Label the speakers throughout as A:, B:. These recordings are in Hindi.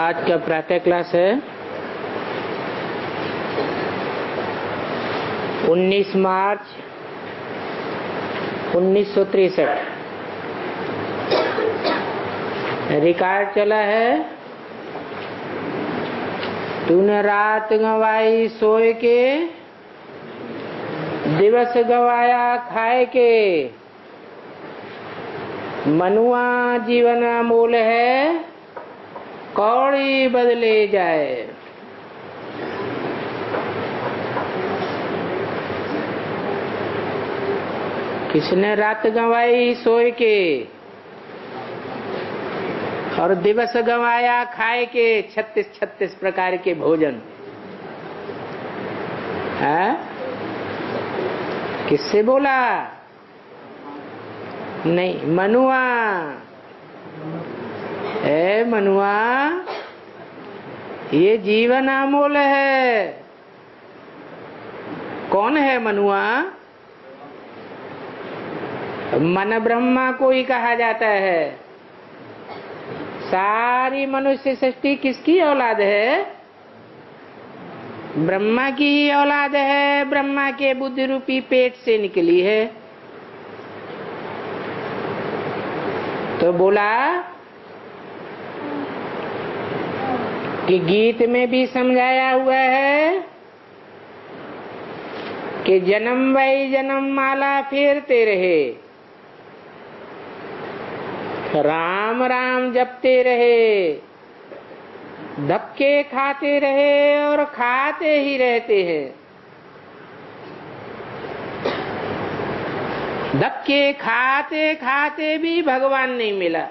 A: आज का प्रातः क्लास है 19 मार्च 1963। रिकॉर्ड चला है, तूने रात गंवाई सोए के, दिवस गंवाया खाए के, मनुआ जीवन अमूल है, कौड़ी बदले जाए। किसने रात गंवाई सोए के और दिवस गंवाया खाए के, 36 प्रकार के भोजन है? किससे बोला? नहीं, मनुआ। ए मनुआ, ये जीवन अमूल है। कौन है मनुआ? मन ब्रह्मा को ही कहा जाता है। सारी मनुष्य सृष्टि किसकी औलाद है? ब्रह्मा की ही औलाद है। ब्रह्मा के बुद्धि रूपी पेट से निकली है। तो बोला कि गीत में भी समझाया हुआ है कि जन्म वही जन्म माला फेरते रहे, राम राम जपते रहे, धक्के खाते रहे और खाते ही रहते हैं। धक्के खाते खाते भी भगवान नहीं मिला।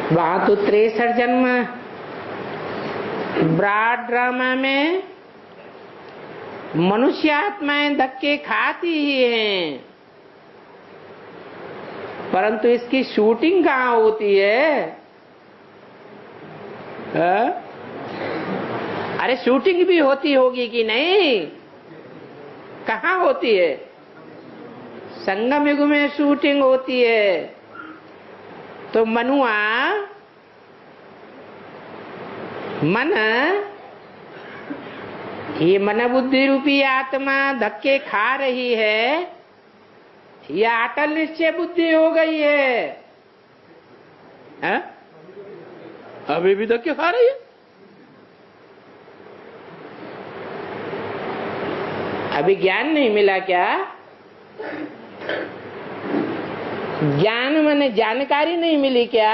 A: वहां तो 63 जन्म ब्रॉड ड्रामा में मनुष्य आत्माएं धक्के खाती ही हैं, परंतु इसकी शूटिंग कहाँ होती है? अरे शूटिंग भी होती होगी कि नहीं? कहाँ होती है? संगम युग में शूटिंग होती है। तो मनुआ, मन, ये मन बुद्धि रूपी आत्मा धक्के खा रही है या अटल निश्चय बुद्धि हो गई है? अभी भी धक्के खा रही है। अभी ज्ञान नहीं मिला क्या? ज्ञान माने जानकारी नहीं मिली क्या?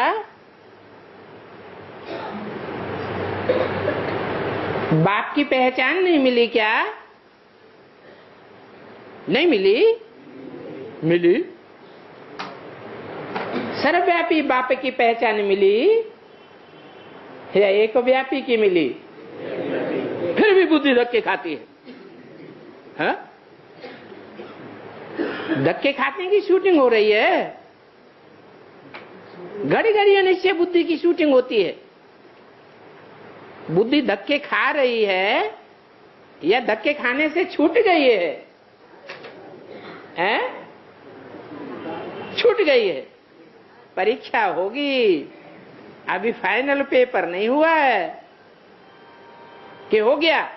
A: बाप की पहचान नहीं मिली क्या? नहीं मिली? मिली। सर्वव्यापी बाप की पहचान मिली या एक व्यापी की मिली? फिर भी बुद्धि धक्के खाती है। हाँ? धक्के खाने की शूटिंग हो रही है। घड़ी घड़ी अनिश्चय बुद्धि की शूटिंग होती है। बुद्धि धक्के खा रही है या धक्के खाने से छूट गई है? हैं? छूट गई है। परीक्षा होगी, अभी फाइनल पेपर नहीं हुआ है कि हो गया?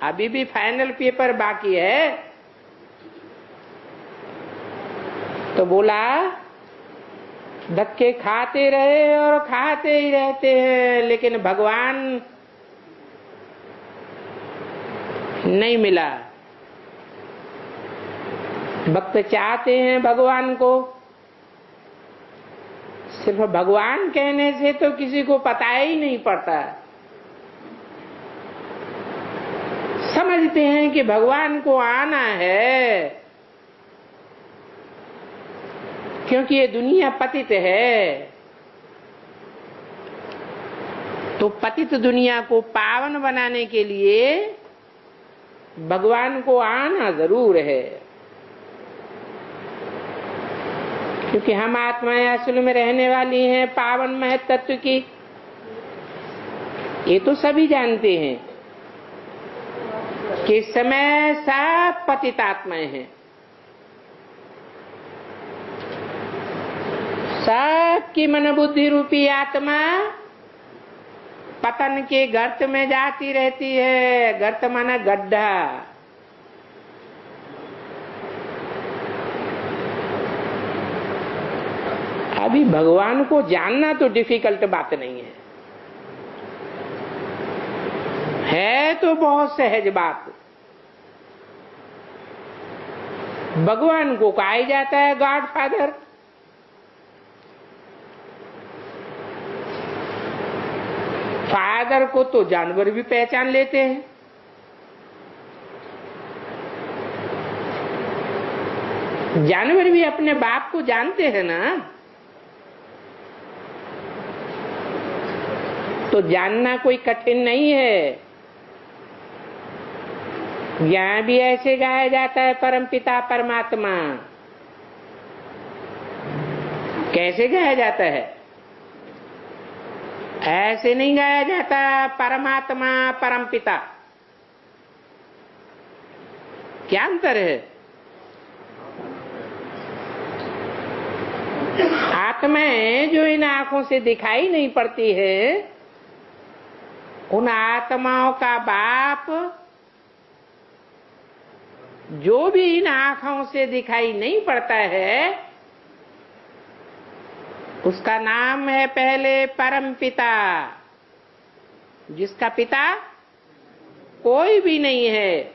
A: अभी भी फाइनल पेपर बाकी है। तो बोला धक्के खाते रहे और खाते ही रहते हैं, लेकिन भगवान नहीं मिला। भक्त चाहते हैं भगवान को, सिर्फ भगवान कहने से तो किसी को पता ही नहीं पड़ता। समझते हैं कि भगवान को आना है, क्योंकि ये दुनिया पतित है। तो पतित दुनिया को पावन बनाने के लिए भगवान को आना जरूर है, क्योंकि हम आत्माएं असल में रहने वाली हैं पावन महत तत्व की। ये तो सभी जानते हैं। कि इस समय सब पतितात्माएं हैं, सबकी मन बुद्धि रूपी आत्मा पतन के गर्त में जाती रहती है। गर्त माना गड्ढा। अभी भगवान को जानना तो डिफिकल्ट बात नहीं है तो बहुत सहज बात। भगवान को कहा जाता है गॉड फादर। फादर को तो जानवर भी पहचान लेते हैं। जानवर भी अपने बाप को जानते हैं ना, तो जानना कोई कठिन नहीं है। यहां भी ऐसे गाया जाता है परमपिता परमात्मा। कैसे गाया जाता है? ऐसे नहीं गाया जाता परमात्मा परमपिता। क्या अंतर है? आत्माएं जो इन आंखों से दिखाई नहीं पड़ती है, उन आत्माओं का बाप जो भी इन आंखों से दिखाई नहीं पड़ता है, उसका नाम है पहले परम पिता, जिसका पिता कोई भी नहीं है।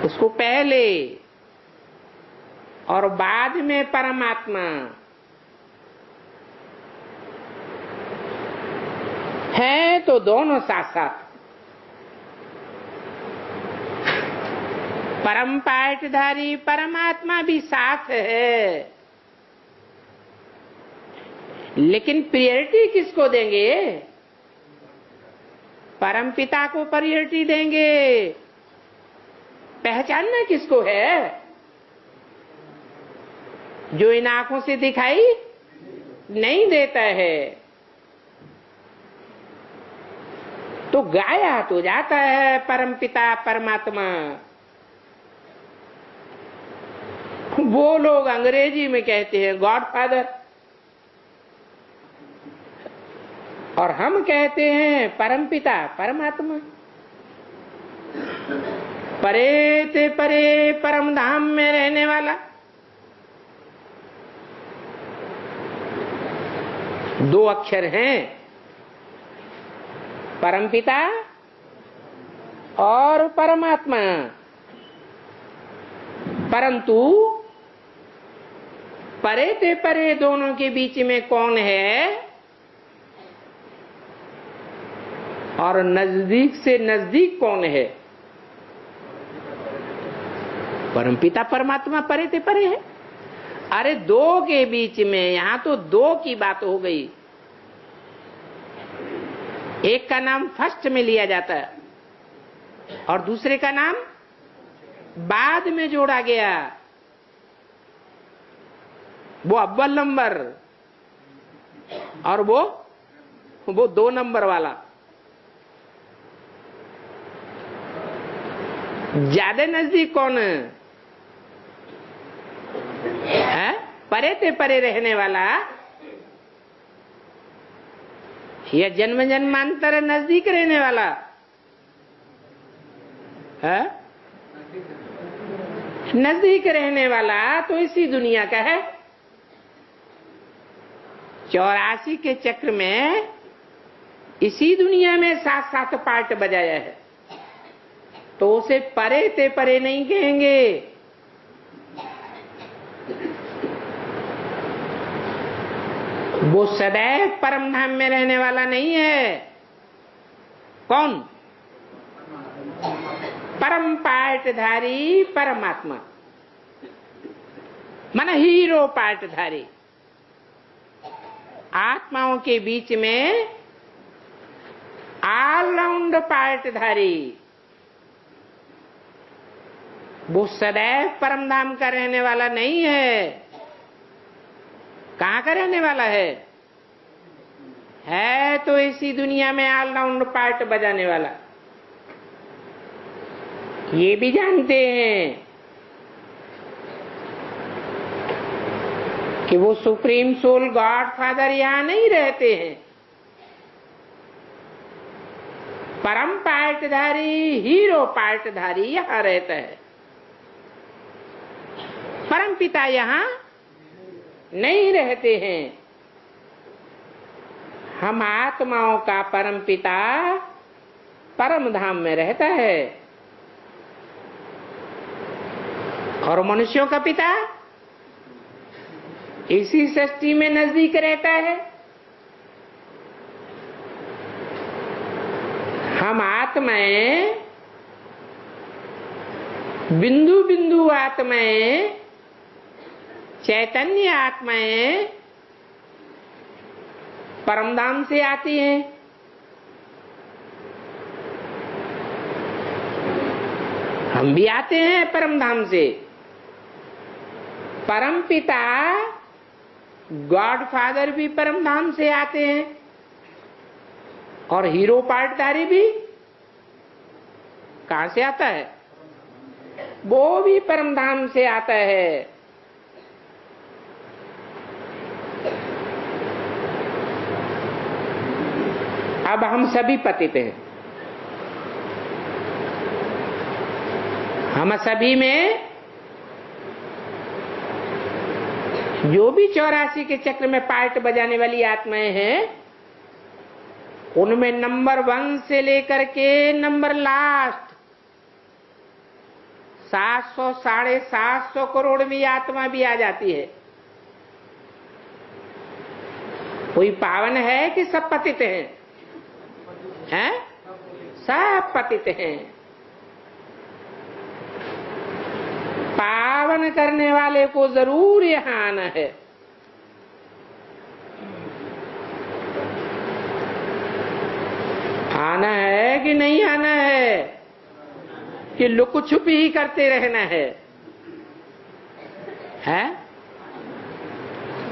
A: उसको पहले और बाद में परमात्मा है, तो दोनों साथ साथ। परम पाठधारी परमात्मा भी साथ है, लेकिन प्रायोरिटी किसको देंगे? परम पिता को प्रायोरिटी देंगे। पहचानना किसको है? जो इन आंखों से दिखाई नहीं देता है। तो गाया तो जाता है परम पिता परमात्मा। वो लोग अंग्रेजी में कहते हैं गॉड फादर, और हम कहते हैं परमपिता परमात्मा। परे ते परे परम धाम में रहने वाला। दो अक्षर हैं, परमपिता और परमात्मा। परंतु परे ते परे दोनों के बीच में कौन है, और नजदीक से नजदीक कौन है? परमपिता परमात्मा परे ते परे है। अरे दो के बीच में, यहां तो दो की बात हो गई। एक का नाम फर्स्ट में लिया जाता है और दूसरे का नाम बाद में जोड़ा गया। वो अव्वल नंबर और वो 2 नंबर वाला। ज्यादा नजदीक कौन है? परे ते परे रहने वाला या जन्म जन्मांतर नजदीक रहने वाला है? नजदीक रहने वाला तो इसी दुनिया का है। 84 के चक्र में इसी दुनिया में 7-7 पार्ट बजाया है, तो उसे परे ते परे नहीं कहेंगे। वो सदैव परम धाम में रहने वाला नहीं है। कौन? परम पाठधारी परमात्मा, माना हीरो पाठधारी। आत्माओं के बीच में ऑलराउंड पाठधारी। वो सदैव परम धाम का रहने वाला नहीं है। कहां का रहने वाला है? है तो इसी दुनिया में ऑलराउंड पार्ट बजाने वाला। ये भी जानते हैं कि वो सुप्रीम सोल गॉड फादर यहां नहीं रहते हैं। परम पार्टधारी, हीरो पार्टधारी यहां रहता है। परम पिता यहां नहीं रहते हैं। हम आत्माओं का परम पिता परम धाम में रहता है और मनुष्यों का पिता इसी सृष्टि में नजदीक रहता है। हम आत्माएं, बिंदु बिंदु आत्माएं, चैतन्य आत्माएं परमधाम से आती हैं। हम भी आते हैं परमधाम से। परम पिता गॉड फादर भी परमधाम से आते हैं और हीरो पार्टधारी भी कहां से आता है? वो भी परमधाम से आता है। अब हम सभी पतित हैं। हम सभी में जो भी 84 के चक्र में पार्ट बजाने वाली आत्माएं हैं, उनमें नंबर 1 से लेकर के नंबर लास्ट 700 750 करोड़ भी आत्मा भी आ जाती है। कोई पावन है कि सब पतित हैं? हैं? सब पतित हैं। पावन करने वाले को जरूर यहां आना है। आना है कि नहीं आना है? कि लुक छुप ही करते रहना है? हैं?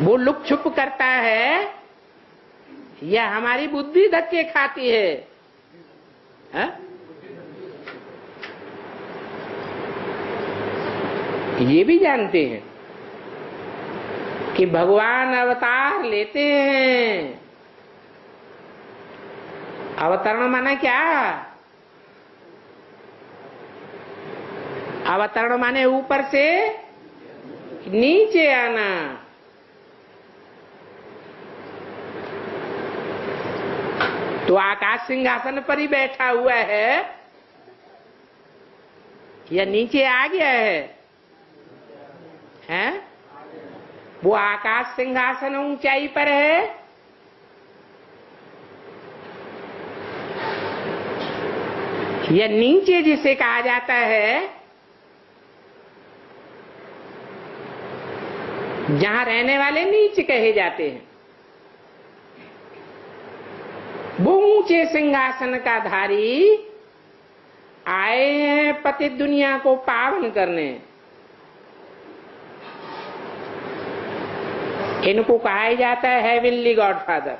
A: वो लुक छुप करता है या हमारी बुद्धि धक्के खाती है? हैं? ये भी जानते हैं कि भगवान अवतार लेते हैं। अवतरण माने क्या? अवतरण माने ऊपर से नीचे आना। तो आकाश सिंहासन पर ही बैठा हुआ है या नीचे आ गया है? हैं? वो आकाश सिंहासन ऊंचाई पर है या नीचे जिसे कहा जाता है, जहां रहने वाले नीचे कहे जाते हैं। वो ऊंचे सिंहासन का धारी आए हैं पतित दुनिया को पावन करने। इनको कहा जाता है हेवनली गॉड फादर।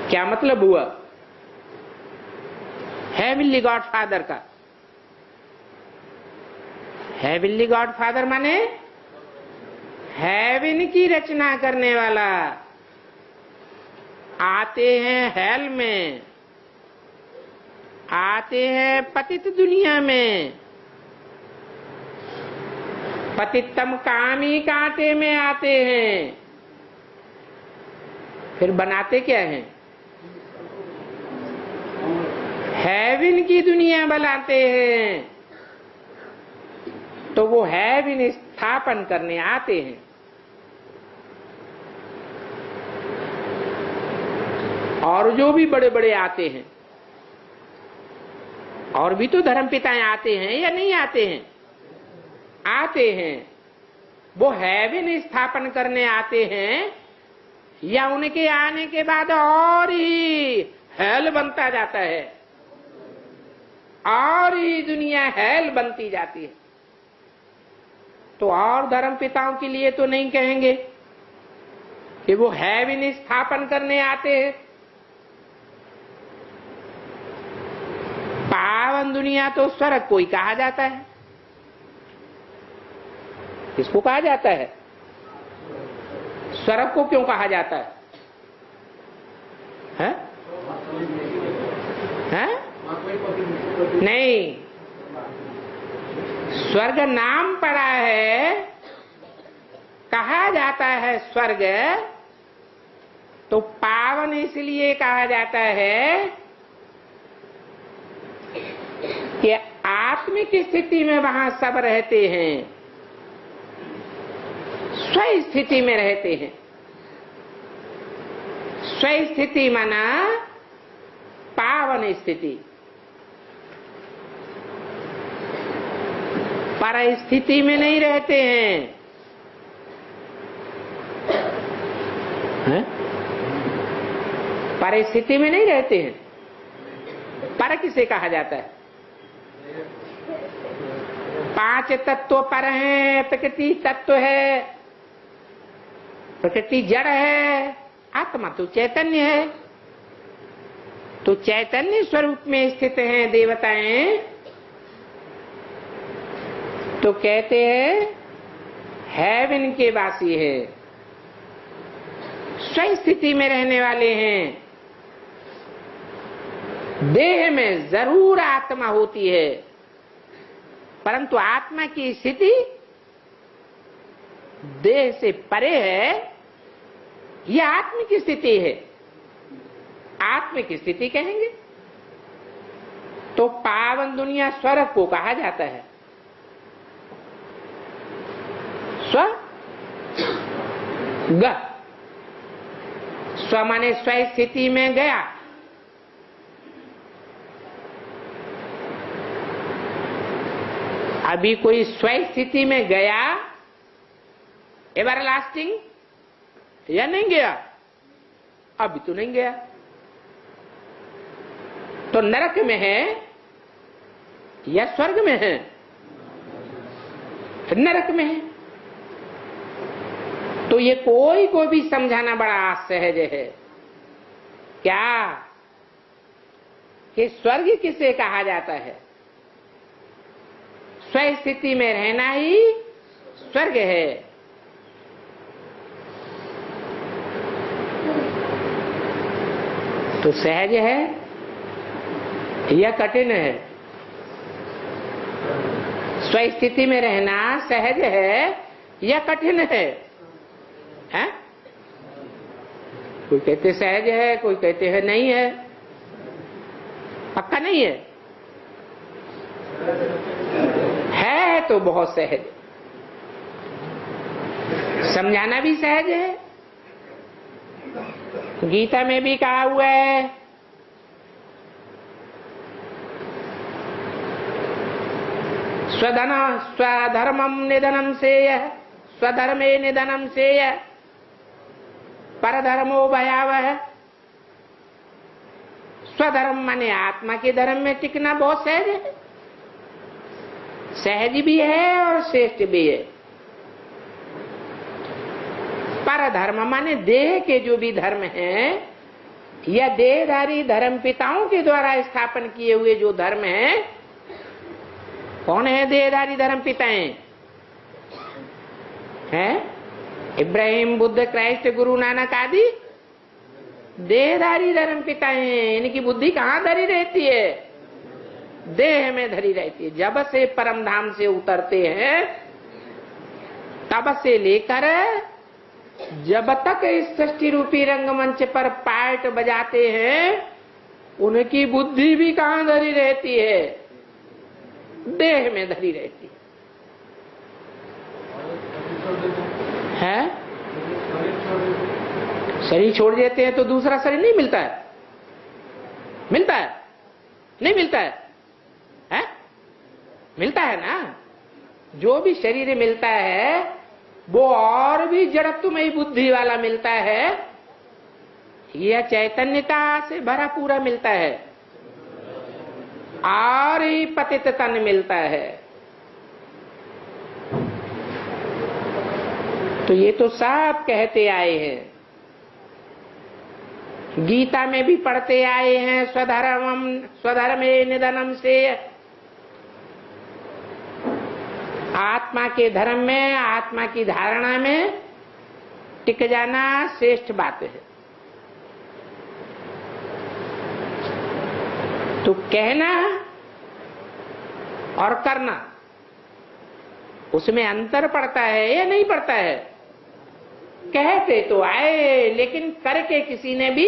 A: क्या मतलब हुआ हेवनली गॉड फादर का? हेवनली गॉड फादर माने हेवन की रचना करने वाला। आते हैं हेल में, आते हैं पतित दुनिया में, पतितम कामी कांटे में आते हैं। फिर बनाते क्या हैं? हेवन की दुनिया बनाते हैं। तो वो हेवन स्थापन करने आते हैं। और जो भी बड़े बड़े आते हैं, और भी तो धर्मपिताएं आते हैं या नहीं आते हैं? आते हैं। वो हेवन स्थापन करने आते हैं या उनके आने के बाद और ही हेल बनता जाता है, और ही दुनिया हेल बनती जाती है? तो और धर्मपिताओं के लिए तो नहीं कहेंगे कि वो हैविन स्थापन करने आते हैं। पावन दुनिया तो स्वर्ग को ही कहा जाता है। किसको कहा जाता है? स्वर्ग को क्यों कहा जाता है? हैं? हैं? नहीं, स्वर्ग नाम पड़ा है, कहा जाता है स्वर्ग, तो पावन इसलिए कहा जाता है कि आत्मिक स्थिति में वहां सब रहते हैं, स्व स्थिति में रहते हैं। स्व स्थिति माना पावन स्थिति, पर स्थिति में नहीं रहते हैं। परिस्थिति में नहीं रहते हैं। पर किसे कहा जाता है? 5 तत्व पर हैं। प्रकृति तत्व है, प्रकृति जड़ है, आत्मा तो चैतन्य है। तो चैतन्य स्वरूप में स्थित हैं देवताएं, तो कहते हैं हेवन के वासी है, स्व स्थिति में रहने वाले हैं। देह में जरूर आत्मा होती है, परंतु आत्मा की स्थिति देह से परे है। यह आत्मिक स्थिति है, आत्मिक स्थिति कहेंगे। तो पावन दुनिया स्वर्ग को कहा जाता है। स्व माने स्व स्थिति में गया। अभी कोई स्व स्थिति में गया एवरलास्टिंग या नहीं गया? अभी तो नहीं गया। तो नरक में है या स्वर्ग में है? नरक में है। तो ये कोई को भी समझाना बड़ा सहज है। क्या कि स्वर्ग किसे कहा जाता है? स्व स्थिति में रहना ही स्वर्ग है। तो सहज है या कठिन है? स्व स्थिति में रहना सहज है या कठिन है? हैं? कोई कहते सहज है, कोई कहते हैं नहीं है। पक्का नहीं है? है तो बहुत सहज, समझाना भी सहज है। गीता में भी कहा हुआ है, स्वधर्मम निधनम सेय, स्वधर्मे निधनम सेय, परधर्मो भयावह। स्वधर्म माने आत्मा के धर्म में टिकना बहुत सहज है, सहज भी है और श्रेष्ठ भी है। परधर्म माने देह के जो भी धर्म हैं या देहधारी धर्म पिताओं के द्वारा स्थापन किए हुए जो धर्म हैं। कौन है देहधारी धर्म पिताएं? हैं? इब्राहिम, बुद्ध, क्राइस्ट, गुरु नानक आदि देहधारी धर्म पिताएं हैं। इनकी बुद्धि कहाँ धरी रहती है? देह में धरी रहती है। जब से परम धाम से उतरते हैं तब से लेकर जब तक इस सृष्टि रूपी रंगमंच पर पार्ट बजाते हैं, उनकी बुद्धि भी कहाँ धरी रहती है? देह में धरी रहती है। शरीर छोड़ देते हैं तो दूसरा शरीर नहीं मिलता है? मिलता है? नहीं मिलता है? है? मिलता है ना। जो भी शरीर मिलता है वो और भी जड़त्वमयी बुद्धि वाला मिलता है या चैतन्यता से भरा पूरा मिलता है और ही पतित तन मिलता है। तो ये तो सब कहते आए हैं गीता में भी पढ़ते आए हैं, स्वधर्मे निधनम से। आत्मा के धर्म में, आत्मा की धारणा में टिक जाना श्रेष्ठ बात है। तो कहना और करना, उसमें अंतर पड़ता है या नहीं पड़ता है? कहते तो आए, लेकिन करके किसी ने भी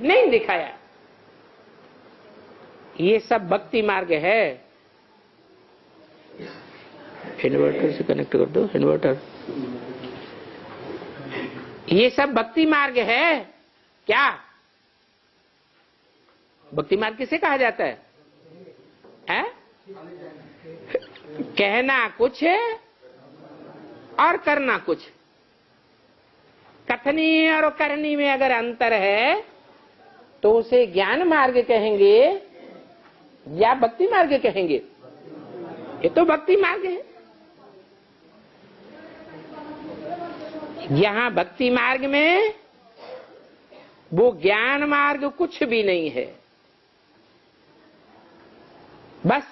A: नहीं दिखाया। ये सब भक्ति मार्ग है। इन्वर्टर से कनेक्ट कर दो, इन्वर्टर। ये सब भक्ति मार्ग है। क्या भक्ति मार्ग किसे कहा जाता है? कहना कुछ है और करना कुछ। कथनी और करनी में अगर अंतर है तो उसे ज्ञान मार्ग कहेंगे या भक्ति मार्ग कहेंगे? ये तो भक्ति मार्ग है। यहां भक्ति मार्ग में वो ज्ञान मार्ग कुछ भी नहीं है। बस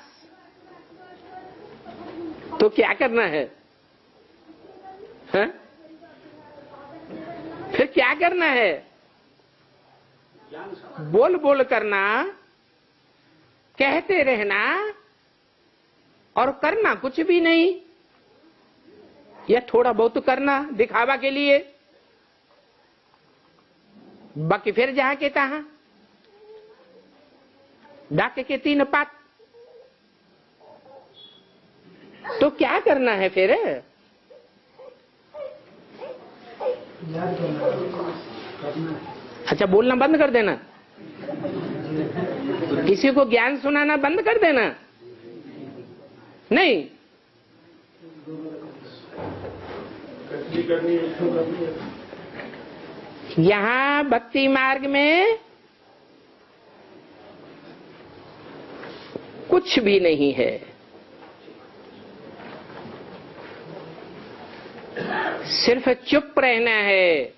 A: तो क्या करना है? फिर क्या करना है? बोल बोल करना, कहते रहना और करना कुछ भी नहीं, या थोड़ा बहुत करना दिखावा के लिए, बाकी फिर जहां के तहां डाके के तीन पात। तो क्या करना है फिर? अच्छा, बोलना बंद कर देना, किसी को ज्ञान सुनाना बंद कर देना? नहीं, यहां भक्ति मार्ग में कुछ भी नहीं है। सिर्फ चुप रहना है।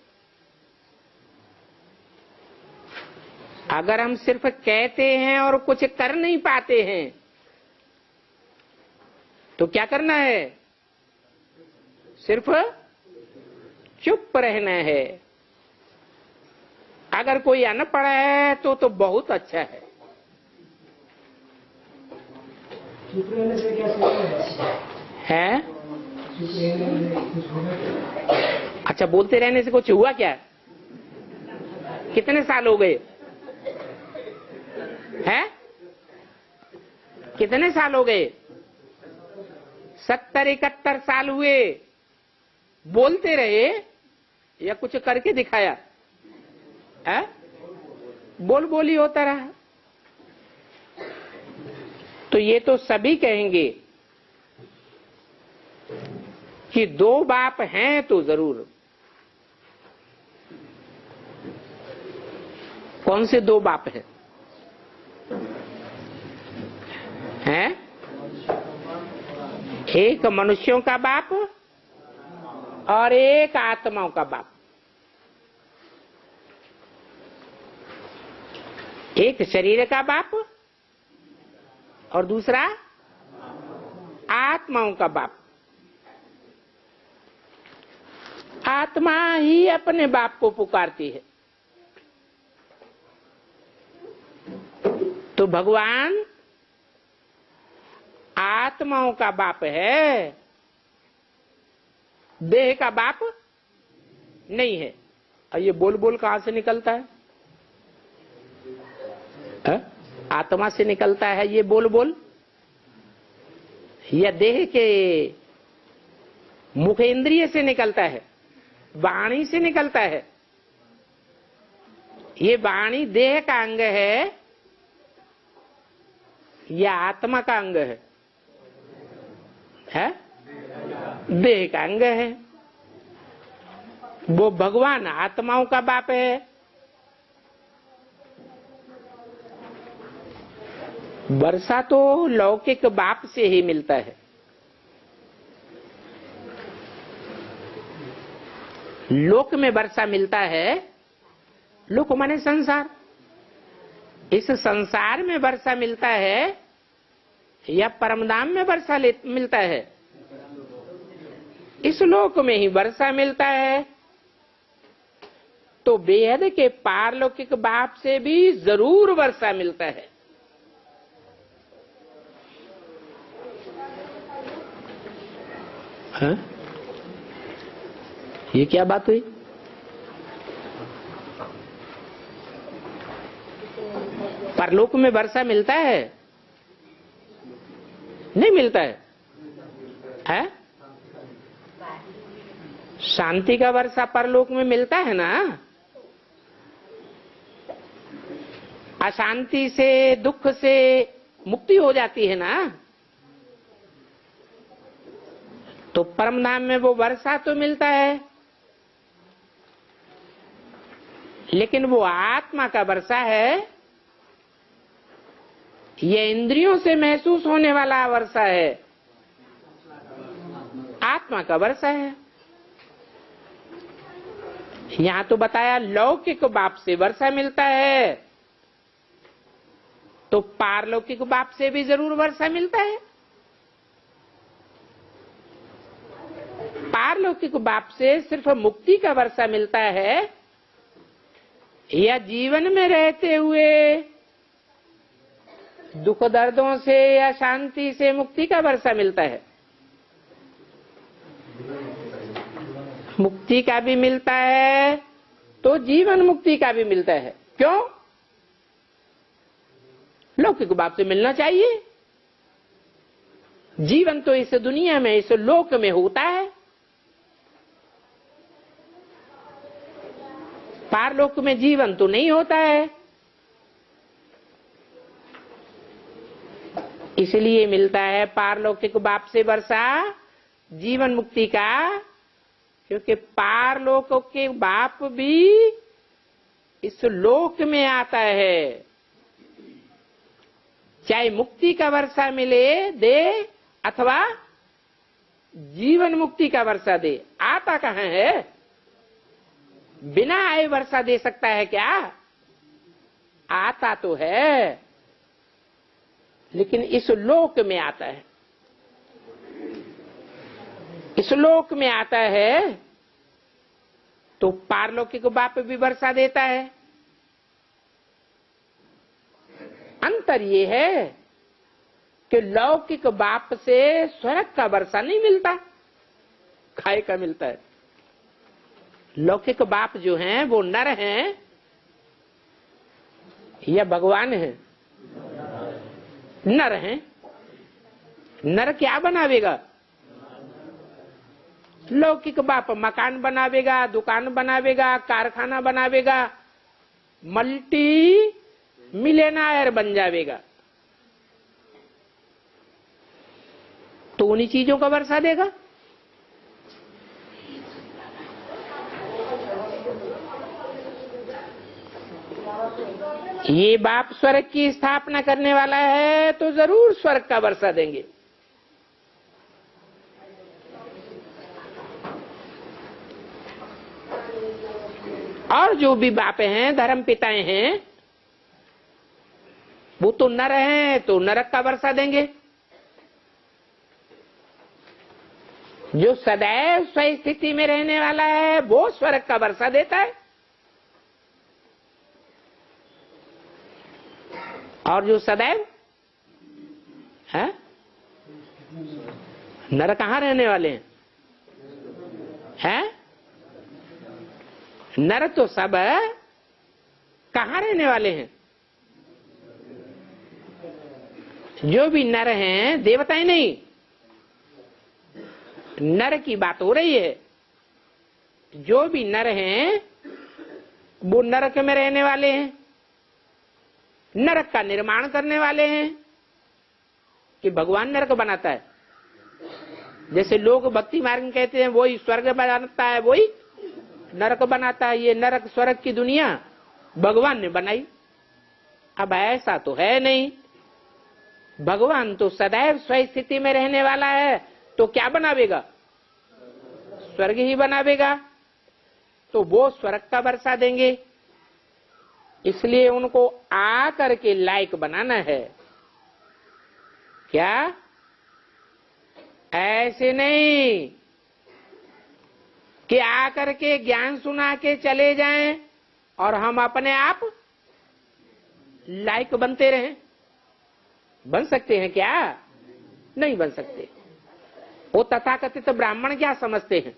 A: अगर हम सिर्फ कहते हैं और कुछ कर नहीं पाते हैं तो क्या करना है? सिर्फ चुप रहना है। अगर कोई अनपढ़ है तो बहुत अच्छा है।
B: चुप रहने से क्या
A: है? अच्छा, बोलते रहने से कुछ हुआ क्या? कितने साल हो गए हैं? कितने साल हो गए? 70-71 साल हुए। बोलते रहे या कुछ करके दिखाया? है? बोल बोली होता रहा। तो ये तो सभी कहेंगे कि दो बाप हैं तो जरूर। कौन से दो बाप हैं? हैं? एक मनुष्यों का बाप और एक आत्माओं का बाप। एक शरीर का बाप और दूसरा आत्माओं का बाप। आत्मा ही अपने बाप को पुकारती है। तो भगवान आत्माओं का बाप है, देह का बाप नहीं है। और ये बोल बोल कहां से निकलता है? आत्मा से निकलता है ये बोल बोल, या देह के मुख इंद्रिय से निकलता है, वाणी से निकलता है? ये वाणी देह का अंग है या आत्मा का अंग है? देह का अंग है। वो भगवान आत्माओं का बाप है। वर्षा तो लौकिक बाप से ही मिलता है। लोक में वर्षा मिलता है, लोक माने संसार। इस संसार में वर्षा मिलता है या परमधाम में वर्षा मिलता है? इस लोक में ही वर्षा मिलता है। तो बेहद के पारलौकिक बाप से भी जरूर वर्षा मिलता है। हाँ? ये क्या बात हुई? परलोक में वर्षा मिलता है? नहीं मिलता है, है? शांति का वर्षा परलोक में मिलता है ना। अशांति से, दुख से मुक्ति हो जाती है ना। तो परमधाम में वो वर्षा तो मिलता है, लेकिन वो आत्मा का वर्षा है, ये इंद्रियों से महसूस होने वाला वर्षा है, आत्मा का वर्षा है। यहां तो बताया लौकिक बाप से वर्षा मिलता है, तो पारलौकिक बाप से भी जरूर वर्षा मिलता है। पारलौकिक बाप से सिर्फ मुक्ति का वर्षा मिलता है या जीवन में रहते हुए दुख दर्दों से या शांति से मुक्ति का वर्षा मिलता है? मुक्ति का भी मिलता है तो जीवन मुक्ति का भी मिलता है। क्यों? लौकिक बाप से मिलना चाहिए। जीवन तो इस दुनिया में, इस लोक में होता है, पारलोक में जीवन तो नहीं होता है। इसलिए मिलता है पारलौकिक बाप से वर्षा जीवन मुक्ति का, क्योंकि पारलोक के बाप भी इस लोक में आता है। चाहे मुक्ति का वर्षा मिले दे अथवा जीवन मुक्ति का वर्षा दे, आता कहां है? बिना आए वर्षा दे सकता है क्या? आता तो है, लेकिन इस लोक में आता है। इस लोक में आता है तो पारलौकिक बाप भी वर्षा देता है। अंतर ये है कि लौकिक बाप से स्वर्ग का वर्षा नहीं मिलता, खाए का मिलता है। लौकिक बाप जो हैं वो नर हैं या भगवान हैं? नर हैं। नर क्या बनावेगा? लौकिक बाप मकान बनावेगा, दुकान बनावेगा, कारखाना बनावेगा, मल्टी मिलियनेयर बन जावेगा। तो उन्हीं चीजों का वर्षा देगा। ये बाप स्वर्ग की स्थापना करने वाला है तो जरूर स्वर्ग का वर्षा देंगे। और जो भी बाप हैं, धर्म पिताएं हैं, वो तो नर हैं तो नरक का वर्षा देंगे। जो सदैव स्व स्थिति में रहने वाला है वो स्वर्ग का वर्षा देता है। और जो सदैव है, नर कहां रहने वाले हैं? हैं? नर तो सब कहां रहने वाले हैं? जो भी नर हैं, देवताएं नहीं, नर की बात हो रही है। जो भी नर हैं वो नरक में रहने वाले हैं, नरक का निर्माण करने वाले हैं। कि भगवान नरक बनाता है? जैसे लोग भक्ति मार्ग में कहते हैं वही स्वर्ग बनाता है, वही नरक बनाता है। ये नरक स्वर्ग की दुनिया भगवान ने बनाई। अब ऐसा तो है नहीं। भगवान तो सदैव स्व स्थिति में रहने वाला है, तो क्या बनावेगा? स्वर्ग ही बनावेगा। तो वो स्वर्ग का वर्षा देंगे। इसलिए उनको आ करके लायक बनाना है। क्या? ऐसे नहीं कि आकर के ज्ञान सुना के चले जाएं और हम अपने आप लायक बनते रहें। बन सकते हैं क्या? नहीं बन सकते। वो तथाकथित ब्राह्मण क्या समझते हैं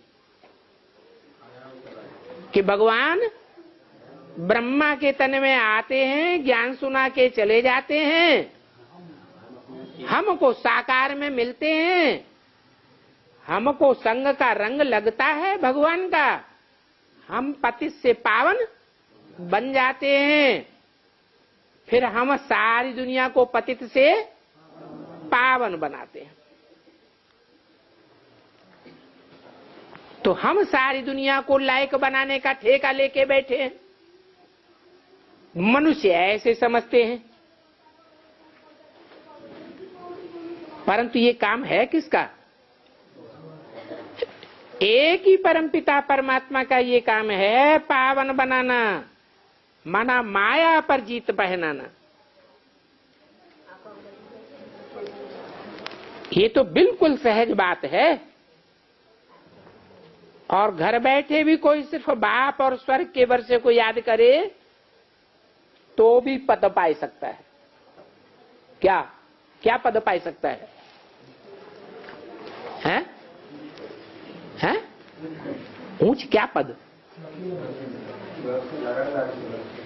A: कि भगवान ब्रह्मा के तन में आते हैं, ज्ञान सुना के चले जाते हैं, हमको साकार में मिलते हैं, हमको संग का रंग लगता है भगवान का, हम पतित से पावन बन जाते हैं, फिर हम सारी दुनिया को पतित से पावन बनाते हैं। तो हम सारी दुनिया को लायक बनाने का ठेका लेके बैठे हैं। मनुष्य ऐसे समझते हैं, परंतु ये काम है किसका? एक ही परमपिता परमात्मा का ये काम है, पावन बनाना, माना माया पर जीत पहनाना। ये तो बिल्कुल सहज बात है। और घर बैठे भी कोई सिर्फ बाप और स्वर्ग के वर्षे को याद करे तो भी पद पाई सकता है। क्या क्या पद पाई सकता है? हैं? हैं? ऊंच क्या पद?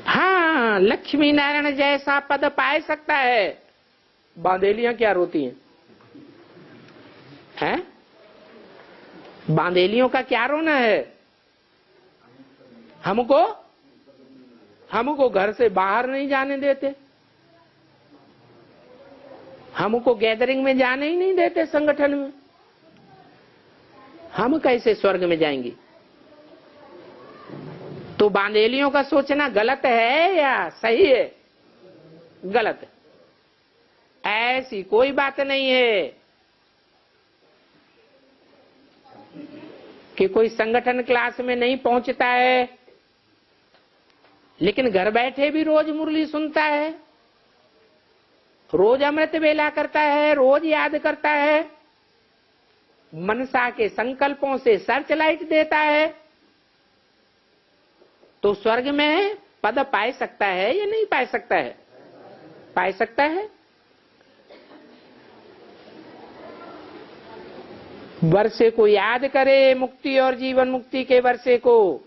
A: हाँ, लक्ष्मी नारायण जैसा पद पाए सकता है। बांदेलियां क्या रोती हैं? हैं? बांदेलियों का क्या रोना है? हमको घर से बाहर नहीं जाने देते, हमको गैदरिंग में जाने ही नहीं देते, संगठन में। हम कैसे स्वर्ग में जाएंगे? तो बांदेलियों का सोचना गलत है या सही है? गलत है। ऐसी कोई बात नहीं है कि कोई संगठन क्लास में नहीं पहुंचता है लेकिन घर बैठे भी रोज मुरली सुनता है, रोज अमृत वेला करता है, रोज याद करता है, मनसा के संकल्पों से सर्च लाइट देता है, तो स्वर्ग में पद पाए सकता है या नहीं पाए सकता है? पाए सकता है। वर्षे को याद करे, मुक्ति और जीवन मुक्ति के वर्षे को,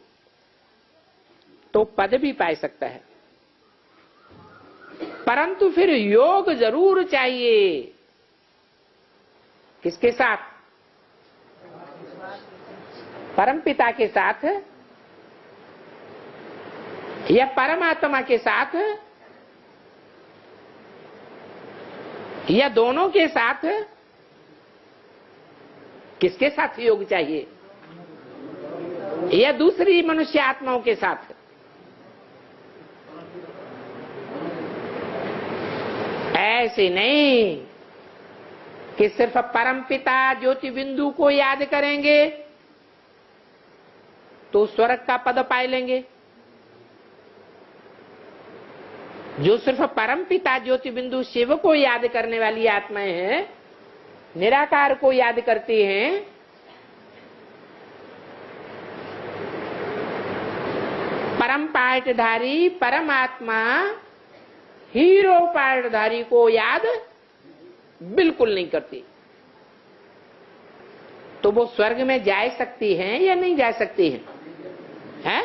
A: तो पद भी पाए सकता है। परंतु फिर योग जरूर चाहिए। किसके साथ? परमपिता के साथ या परमात्मा के साथ या दोनों के साथ? किसके साथ योग चाहिए? या दूसरी मनुष्य आत्माओं के साथ? ऐसे नहीं कि सिर्फ परमपिता ज्योति बिंदु को याद करेंगे तो स्वर्ग का पद पाए लेंगे। जो सिर्फ परमपिता ज्योति बिंदु शिव को याद करने वाली आत्माएं हैं, निराकार को याद करती हैं, परम पाठधारी परमात्मा हीरो पाठधारी को याद बिल्कुल नहीं करती। तो वो स्वर्ग में जा सकती हैं या नहीं जा सकती हैं? हैं?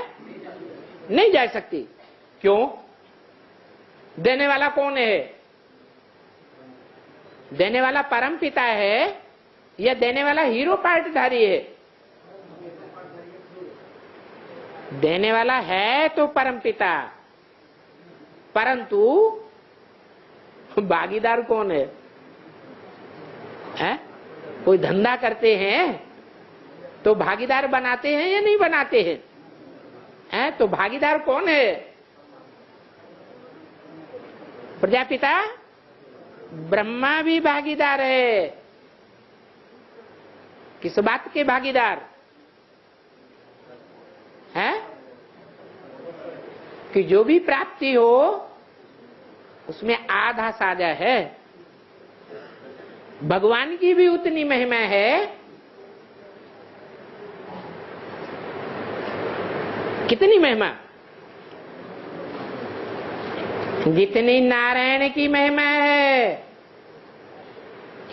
A: नहीं जा सकती। क्यों? देने वाला कौन है? देने वाला परम पिता है या देने वाला हीरो पाठधारी है? देने वाला है तो परम पिता, परंतु भागीदार कौन है? हैं? कोई धंधा करते हैं तो भागीदार बनाते हैं या नहीं बनाते हैं? हैं? तो भागीदार कौन है? प्रजापिता ब्रह्मा भी भागीदार है। किस बात के भागीदार हैं? कि जो भी प्राप्ति हो उसमें आधा साझा है। भगवान की भी उतनी महिमा है। कितनी महिमा? जितनी नारायण की महिमा है,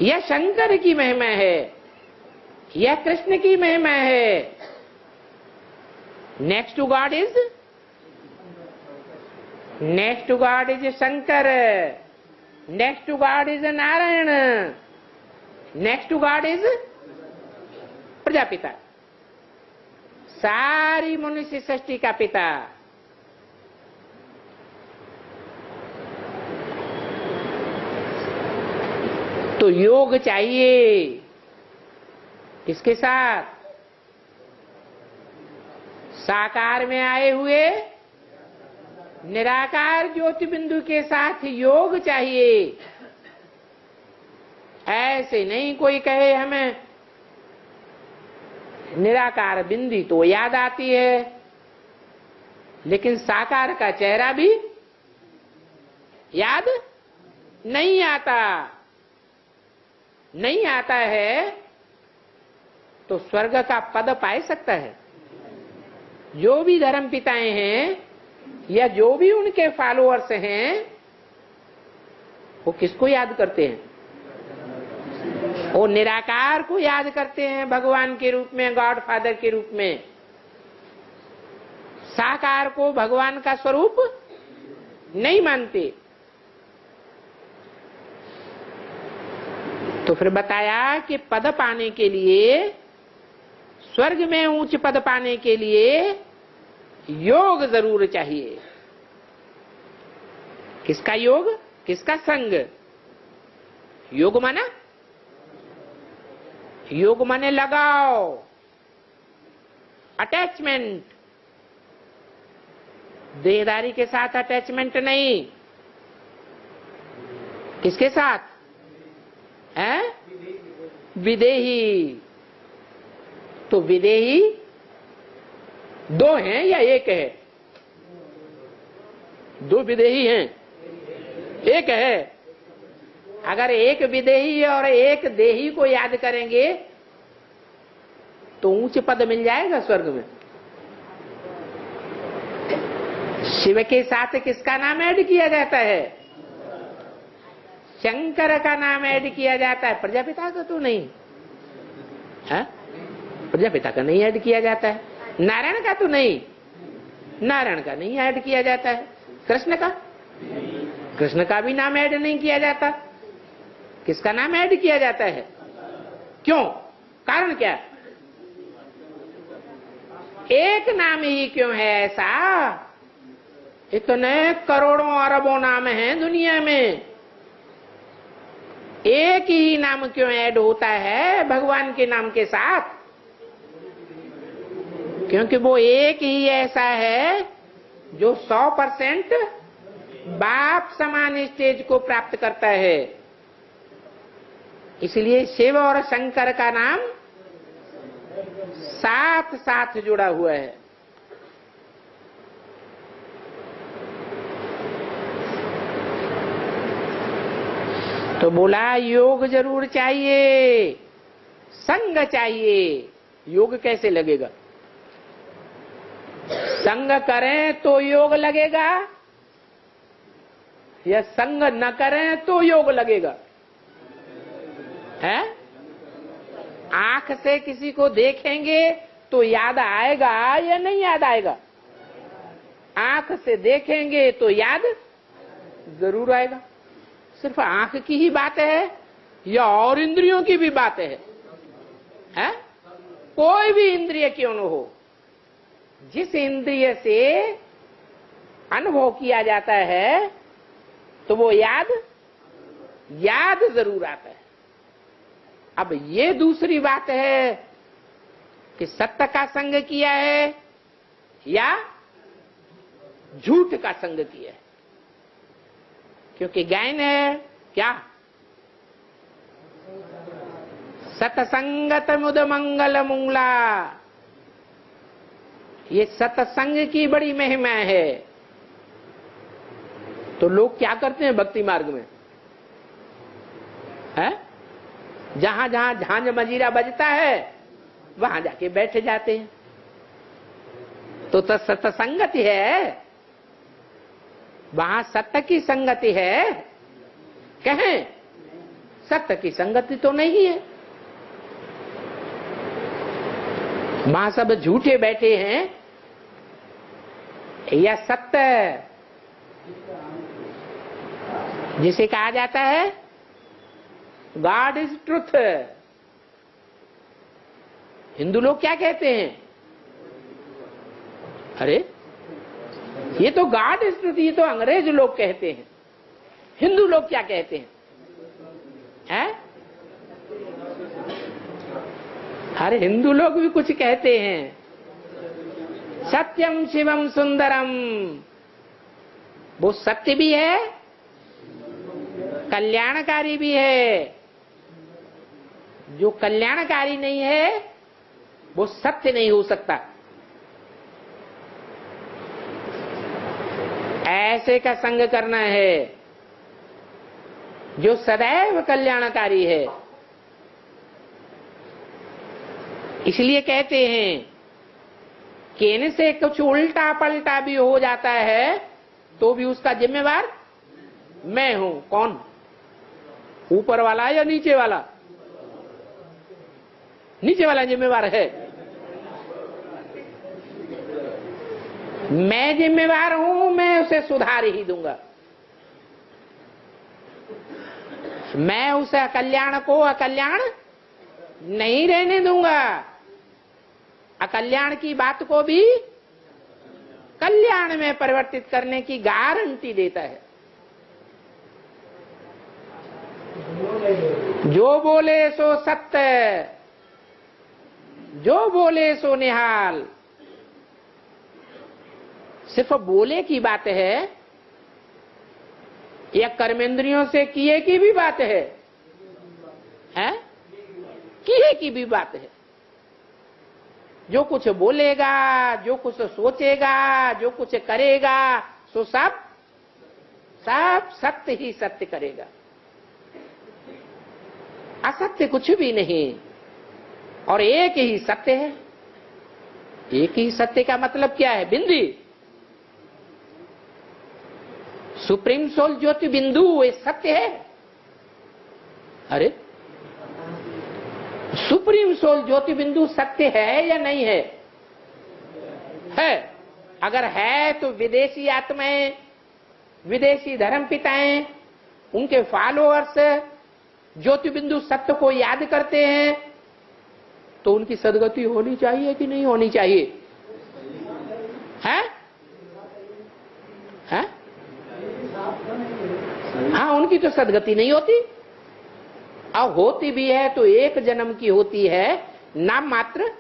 A: या शंकर की महिमा है, या कृष्ण की महिमा है। Next to God is Shankar, next to God is Narayan, next to God is Prajapita, सारी मनुष्य सृष्टि का पिता। तो योग चाहिए किसके साथ? साकार में आए हुए निराकार ज्योति बिंदु के साथ योग चाहिए। ऐसे नहीं कोई कहे हमें निराकार बिंदी तो याद आती है, लेकिन साकार का चेहरा भी याद नहीं आता। नहीं आता है तो स्वर्ग का पद पा सकता है? जो भी धर्म पिताएं हैं या जो भी उनके फॉलोअर्स हैं, वो किसको याद करते हैं? वो निराकार को याद करते हैं, भगवान के रूप में, गॉड फादर के रूप में। साकार को भगवान का स्वरूप नहीं मानते। तो फिर बताया कि पद पाने के लिए, स्वर्ग में उच्च पद पाने के लिए योग जरूर चाहिए। किसका योग? किसका संग? योग माना? योग माने लगाओ, अटैचमेंट। देहदारी के साथ अटैचमेंट नहीं। किसके साथ है? विदेही। तो विदेही दो हैं या एक है? दो विदेही हैं, एक है। अगर एक विदेही और एक देही को याद करेंगे तो ऊंच पद मिल जाएगा स्वर्ग में। शिव के साथ किसका नाम ऐड किया जाता है? शंकर का नाम ऐड किया जाता है, प्रजापिता का तो नहीं है। प्रजापिता का नहीं ऐड किया जाता है। नारायण का तो नहीं, नारायण का नहीं ऐड किया जाता है। कृष्ण का, कृष्ण का भी नाम ऐड नहीं किया जाता। किसका नाम ऐड किया जाता है? क्यों? कारण क्या? एक नाम ही क्यों है ऐसा? इतने करोड़ों अरबों नाम हैं दुनिया में, एक ही नाम क्यों ऐड होता है भगवान के नाम के साथ? क्योंकि वो एक ही ऐसा है जो 100% बाप समान स्टेज को प्राप्त करता है। इसलिए शिव और शंकर का नाम साथ साथ जुड़ा हुआ है। तो बोला योग जरूर चाहिए, संग चाहिए। योग कैसे लगेगा? संग करें तो योग लगेगा, या संग न करें तो योग लगेगा? है? आंख से किसी को देखेंगे तो याद आएगा या नहीं याद आएगा? आंख से देखेंगे तो याद जरूर आएगा। सिर्फ आंख की ही बात है या और इंद्रियों की भी बात है? है? कोई भी इंद्रिय क्यों न हो, जिस इंद्रिय से अनुभव किया जाता है तो वो याद जरूर आता है। अब ये दूसरी बात है कि सत्य का संग किया है या झूठ का संग किया है। क्योंकि गायन है क्या? सतसंगत मुद मंगल मुंगला। ये सत्संग की बड़ी महिमा है। तो लोग क्या करते हैं भक्ति मार्ग में? है जहां जहां झांझ मजीरा बजता है वहां जाके बैठ जाते हैं। तो सत्संगति है, वहां सत्य की संगति है। कहें सत्य की संगति तो नहीं है, वहां सब झूठे बैठे हैं। या सत्य जिसे कहा जाता है गॉड इज ट्रुथ। हिंदू लोग क्या कहते हैं? अरे ये तो गॉड इज ट्रुथ, ये तो अंग्रेज लोग कहते हैं। हिंदू लोग क्या कहते हैं? अरे हिंदू लोग भी कुछ कहते हैं। सत्यम शिवम सुंदरम, वो सत्य भी है, कल्याणकारी भी है। जो कल्याणकारी नहीं है वो सत्य नहीं हो सकता। ऐसे का संग करना है जो सदैव कल्याणकारी है। इसलिए कहते हैं कि इनसे कुछ उल्टा पलटा भी हो जाता है तो भी उसका जिम्मेवार मैं हूं। कौन? ऊपर वाला या नीचे वाला? नीचे वाला जिम्मेवार है। मैं जिम्मेवार हूं, मैं उसे सुधार ही दूंगा। मैं उसे अकल्याण को अकल्याण नहीं रहने दूंगा। अकल्याण की बात को भी कल्याण में परिवर्तित करने की गारंटी देता है। जो बोले सो सत्य, जो बोले सो निहाल। सिर्फ बोले की बात है या कर्मेंद्रियों से किए की भी बात है? किए की भी बात है। जो कुछ बोलेगा, जो कुछ सोचेगा, जो कुछ करेगा, सो सब सत्य ही सत्य करेगा। असत्य कुछ भी नहीं, और एक ही सत्य है। एक ही सत्य का मतलब क्या है? बिंदी, सुप्रीम सोल ज्योति बिंदु, ये सत्य है। अरे सुप्रीम सोल ज्योति बिंदु सत्य है या नहीं है? है। अगर है तो विदेशी आत्माएं, विदेशी धर्म पिताएं, उनके फॉलोअर्स ज्योति बिंदु सत्य को याद करते हैं, तो उनकी सदगति होनी चाहिए कि नहीं होनी चाहिए? है? हाँ, उनकी तो सदगति नहीं होती। अब होती भी है तो एक जन्म की होती है, नाम मात्र।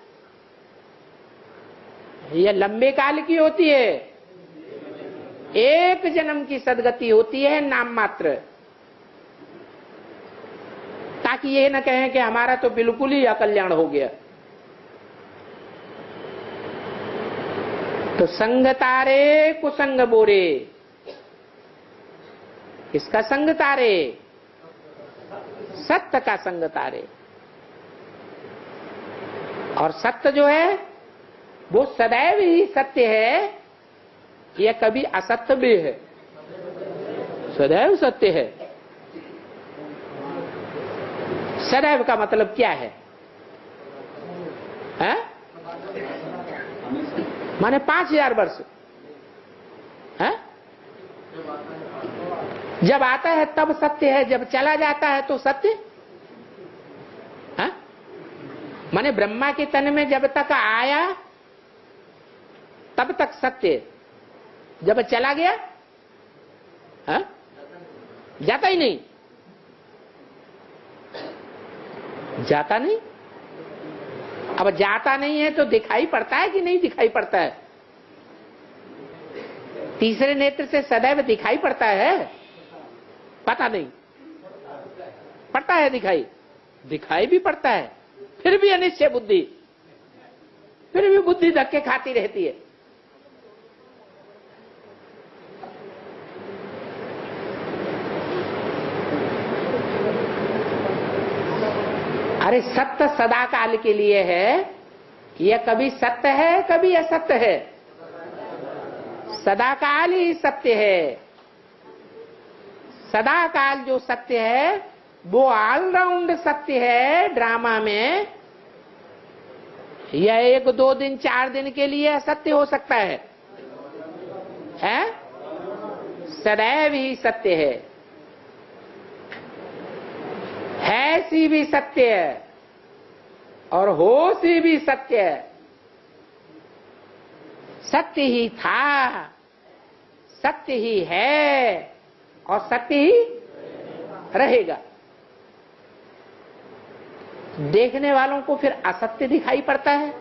A: यह लंबे काल की होती है। एक जन्म की सदगति होती है, नाम मात्र। ताकि ये न कहें कि हमारा तो बिल्कुल ही अकल्याण हो गया। तो संग तारे कुसंग बोरे। किसका संग तारे? सत्य का संग तारे। और सत्य जो है वो सदैव ही सत्य है, यह कभी असत्य भी है। सदैव सत्य है। सदैव का मतलब क्या है? माने 5000 वर्ष है? जब आता है तब सत्य है, जब चला जाता है तो सत्य है? माने ब्रह्मा के तन में जब तक आया तब तक सत्य, जब चला गया है? जाता ही नहीं। जाता नहीं। अब जाता नहीं है तो दिखाई पड़ता है कि नहीं दिखाई पड़ता है? तीसरे नेत्र से सदैव दिखाई पड़ता है? पता नहीं पड़ता है। दिखाई भी पड़ता है, फिर भी अनिश्चय बुद्धि, फिर भी बुद्धि धक्के खाती रहती है। अरे सत्य सदा काल के लिए है, यह कभी सत्य है कभी असत्य है। सदा काल ही सत्य है। सदा काल जो सत्य है वो ऑलराउंड सत्य है। ड्रामा में यह 1, 2 दिन 4 दिन के लिए असत्य हो सकता है? सदैव ही सत्य है सी भी सत्य है और हो सी भी सत्य है। सत्य ही था, सत्य ही है और सत्य ही रहेगा। देखने वालों को फिर असत्य दिखाई पड़ता है,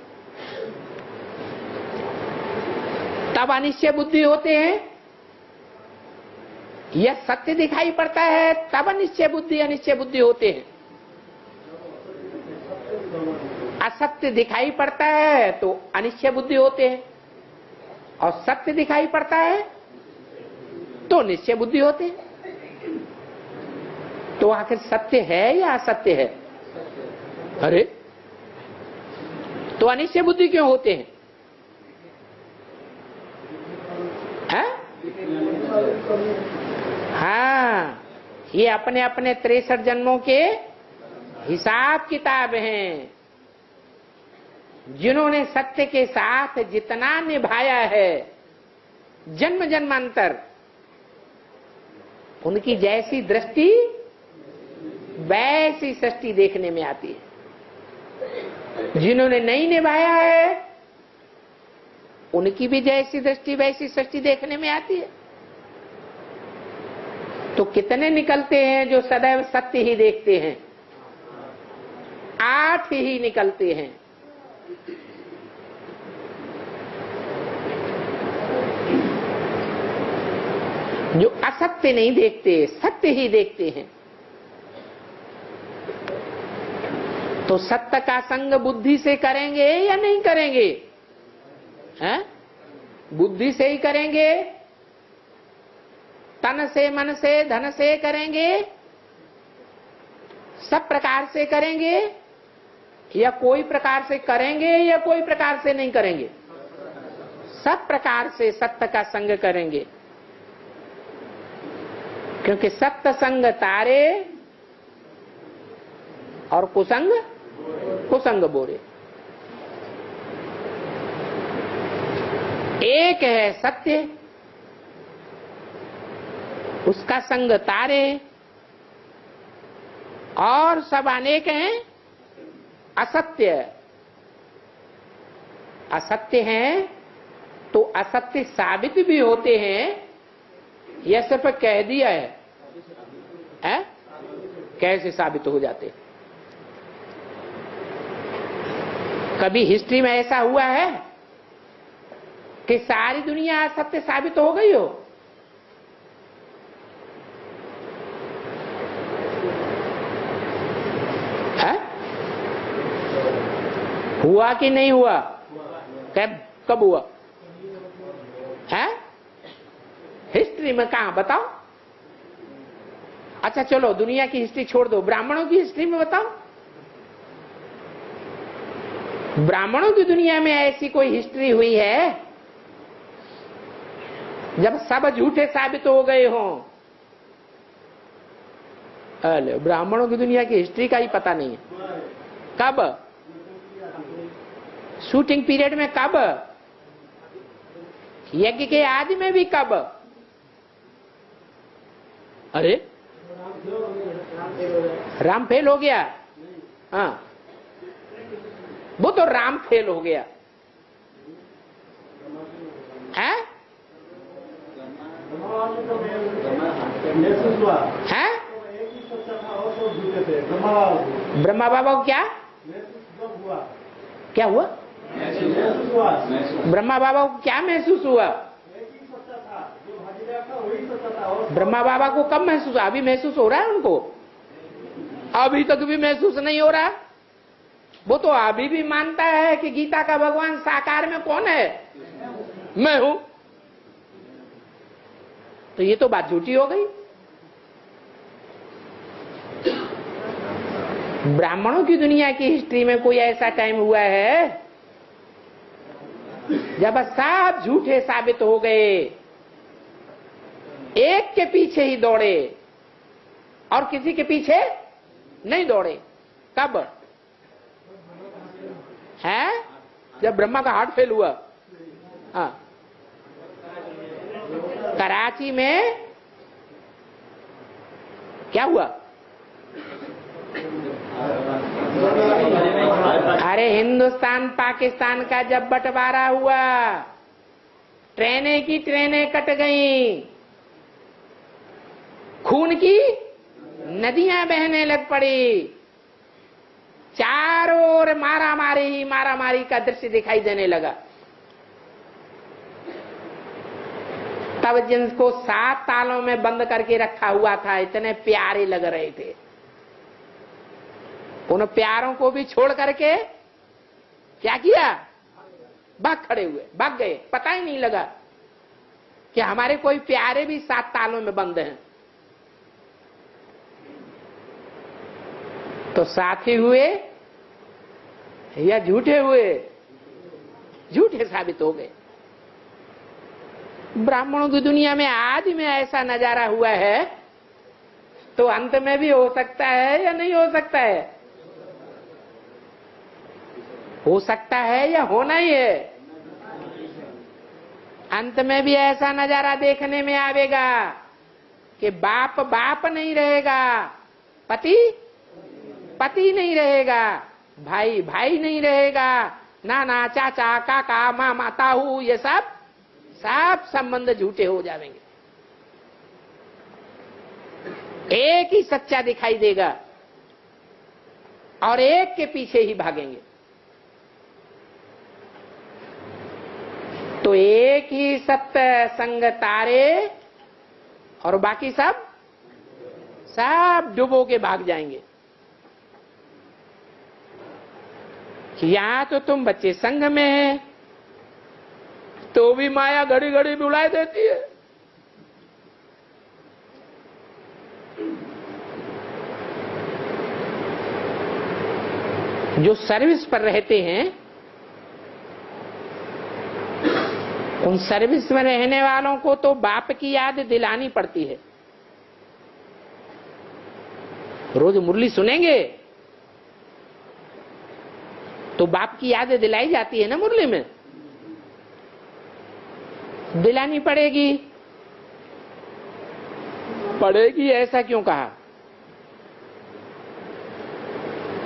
A: तब अनिश्चय बुद्धि होते हैं। यह सत्य दिखाई पड़ता है तब अनिश्चय बुद्धि होते हैं। असत्य दिखाई पड़ता है तो अनिश्चय बुद्धि होते हैं और सत्य दिखाई पड़ता है तो निश्चय बुद्धि होते हैं। तो आखिर सत्य है या असत्य है? अरे तो अनिश्चय बुद्धि क्यों होते हैं? हाँ, ये अपने अपने 63 जन्मों के हिसाब किताब हैं। जिन्होंने सत्य के साथ जितना निभाया है जन्म जन्मांतर, उनकी जैसी दृष्टि वैसी सृष्टि देखने में आती है। जिन्होंने नहीं निभाया है उनकी भी जैसी दृष्टि वैसी सृष्टि देखने में आती है। तो कितने निकलते हैं जो सदैव सत्य ही देखते हैं? 8 ही निकलते हैं। जो असत्य नहीं देखते, सत्य ही देखते हैं। तो सत्य का संग बुद्धि से करेंगे या नहीं करेंगे? हैं? बुद्धि से ही करेंगे, तन से, मन से, धन से करेंगे, सब प्रकार से करेंगे या कोई प्रकार से करेंगे या कोई प्रकार से नहीं करेंगे? सब प्रकार से सत्य का संग करेंगे, क्योंकि सत्य संग तारे और कुसंग बोरे। एक है सत्य, उसका संग तारे, और सब अनेक हैं असत्य। असत्य हैं तो असत्य साबित भी होते हैं। यह सिर्फ कह दिया है? कैसे साबित हो जाते? कभी हिस्ट्री में ऐसा हुआ है कि सारी दुनिया असत्य साबित हो गई हो? हुआ कि नहीं हुआ? कब हुआ है? हिस्ट्री में कहां बताओ? अच्छा चलो दुनिया की हिस्ट्री छोड़ दो, ब्राह्मणों की हिस्ट्री में बताओ। ब्राह्मणों की दुनिया में ऐसी कोई हिस्ट्री हुई है जब सब झूठे साबित हो गए हों? अरे ब्राह्मणों की दुनिया की हिस्ट्री का ही पता नहीं है। कब? शूटिंग पीरियड में कब? यज्ञ के आदि में भी कब? अरे राम फेल हो गया? हाँ, वो तो राम फेल हो गया है? है? ब्रह्मा बाबा को क्या हुआ? ब्रह्मा बाबा को क्या महसूस हुआ? ब्रह्मा बाबा को कब महसूस? अभी महसूस हो रहा है उनको? अभी तक भी महसूस नहीं हो रहा। वो तो अभी भी मानता है कि गीता का भगवान साकार में कौन है? मैं हूं। तो ये तो बात झूठी हो गई। ब्राह्मणों की दुनिया की हिस्ट्री में कोई ऐसा टाइम हुआ है जब सब झूठे साबित हो गए, एक के पीछे ही दौड़े और किसी के पीछे नहीं दौड़े? कब है? जब ब्रह्मा का हार्ट फेल हुआ। हाँ, कराची में क्या हुआ? अरे हिंदुस्तान पाकिस्तान का जब बंटवारा हुआ, ट्रेनें की ट्रेनें कट गईं, खून की नदियां बहने लग पड़ी, चारों ओर मारामारी ही मारामारी का दृश्य दिखाई देने लगा। तब जिनको 7 तालों में बंद करके रखा हुआ था, इतने प्यारे लग रहे थे, उन प्यारों को भी छोड़ करके क्या किया? भाग खड़े हुए, भाग गए। पता ही नहीं लगा कि हमारे कोई प्यारे भी 7 तालों में बंद हैं। तो साथी हुए या झूठे हुए? झूठे साबित हो गए। ब्राह्मणों की दुनिया में आज में ऐसा नजारा हुआ है, तो अंत में भी हो सकता है या नहीं हो सकता है? हो सकता है या होना ही है? अंत में भी ऐसा नजारा देखने में आवेगा कि बाप बाप नहीं रहेगा, पति पति नहीं रहेगा, भाई भाई नहीं रहेगा, नाना चाचा काका मामा ताऊ, ये सब संबंध झूठे हो जाएंगे। एक ही सच्चा दिखाई देगा और एक के पीछे ही भागेंगे। तो एक ही सत्य संग तारे और बाकी सब डुबो के भाग जाएंगे। यहां तो तुम बच्चे संग में हैं, तो भी माया घड़ी घड़ी बुलाए देती है। जो सर्विस पर रहते हैं, उन सर्विस में रहने वालों को तो बाप की याद दिलानी पड़ती है। रोज मुरली सुनेंगे तो बाप की याद दिलाई जाती है ना, मुरली में दिलानी पड़ेगी। पड़ेगी ऐसा क्यों कहा?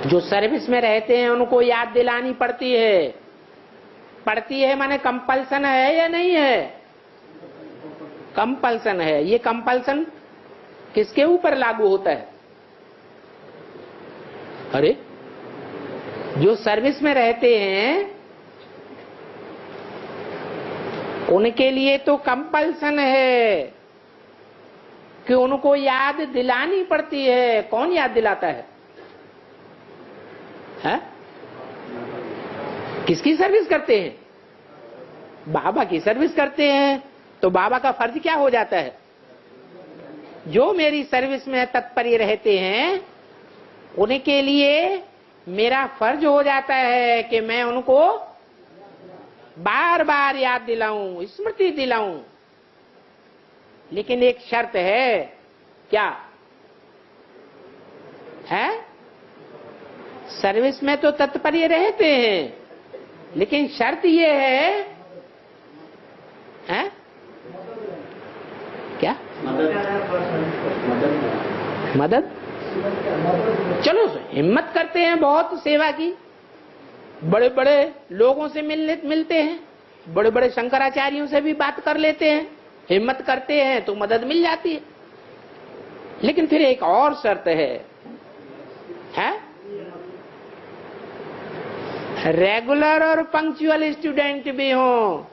A: जो सर्विस में रहते हैं उनको याद दिलानी पड़ती है। पड़ती है माने कंपल्सन है या नहीं है? कंपल्सन है। ये कंपल्सन किसके ऊपर लागू होता है? अरे जो सर्विस में रहते हैं उनके लिए तो कंपल्सन है कि उनको याद दिलानी पड़ती है। कौन याद दिलाता है? है? किसकी सर्विस करते हैं? बाबा की सर्विस करते हैं। तो बाबा का फर्ज क्या हो जाता है? जो मेरी सर्विस में तत्पर रहते हैं उनके लिए मेरा फर्ज हो जाता है कि मैं उनको बार बार याद दिलाऊं, स्मृति दिलाऊं। लेकिन एक शर्त है। क्या है? सर्विस में तो तत्पर रहते हैं, लेकिन शर्त ये है क्या? मदद। चलो हिम्मत करते हैं बहुत सेवा की, बड़े बड़े लोगों से मिलते हैं, बड़े बड़े शंकराचार्यों से भी बात कर लेते हैं, हिम्मत करते हैं तो मदद मिल जाती है। लेकिन फिर एक और शर्त है? रेगुलर और पंक्चुअल स्टूडेंट भी हो,